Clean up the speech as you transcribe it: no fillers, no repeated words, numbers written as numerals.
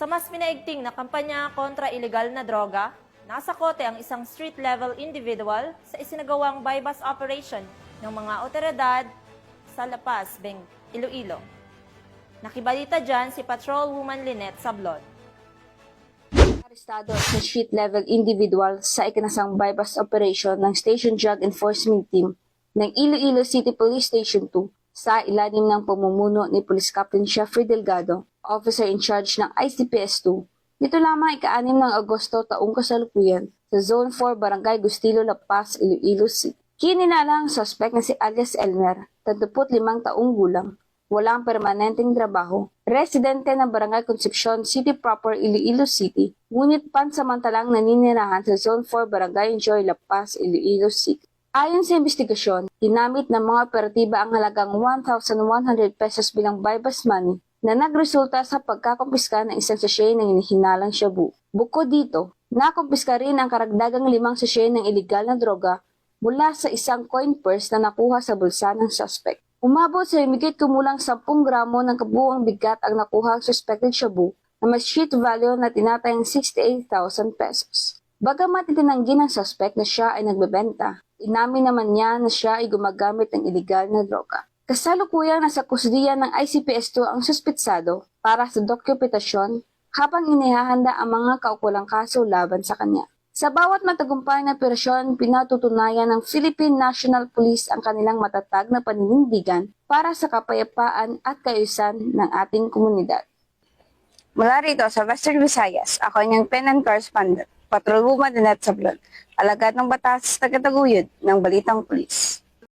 Sa mas pinaigting na kampanya kontra ilegal na droga, nasa kote ang isang street-level individual sa isinagawang bypass operation ng mga otoridad sa La Paz, Iloilo. Nakibalita dyan si Patrolwoman Lynette Sablon. Arestado sa street-level individual sa ikinasang bypass operation ng Station Drug Enforcement Team ng Iloilo City Police Station 2 sa ilalim ng pamumuno ni Police Captain Jeffrey Delgado, officer in charge ng ICPS-2. Dito lamang ika-6 ng Agosto taong kasalukuyan sa Zone 4, Barangay Gustilo, La Paz, Iloilo City. Kininala ang suspect na si alias Elmer, 35 taong gulang, walang permanenteng trabaho, residente ng Barangay Concepcion City Proper, Iloilo City, ngunit pansamantalang naninirahan sa Zone 4, Barangay Enjoy, La Paz, Iloilo City. Ayon sa investigasyon, ginamit ng mga operatiba ang halagang 1,100 pesos bilang bypass money na nagresulta sa pagkakumpiska ng isang sachet ng inihinalang shabu. Bukod dito, nakumpiska rin ang karagdagang 5 sachet ng iligal na droga mula sa isang coin purse na nakuha sa bulsa ng suspect. Umabot sa higit kumulang 10 gramo ng kabuuang bigat ang nakuha ang suspected shabu na may street value na tinatayang 68,000 pesos. Bagamat itinanggi ng suspect na siya ay nagbebenta, inamin naman niya na siya ay gumagamit ng iligal na droga. Kasalukuyang nasa kusdiya ng ICPS-2 ang suspetsado para sa dokumentasyon habang inihahanda ang mga kaukulang kaso laban sa kanya. Sa bawat matagumpay na operasyon, pinatutunayan ng Philippine National Police ang kanilang matatag na paninindigan para sa kapayapaan at kaayusan ng ating komunidad. Mula rito sa Western Visayas, ako ang PNN correspondent, Patrolwoman Lynette Sablon, alagad ng batas, tagataguyod ng Balitang Pulis.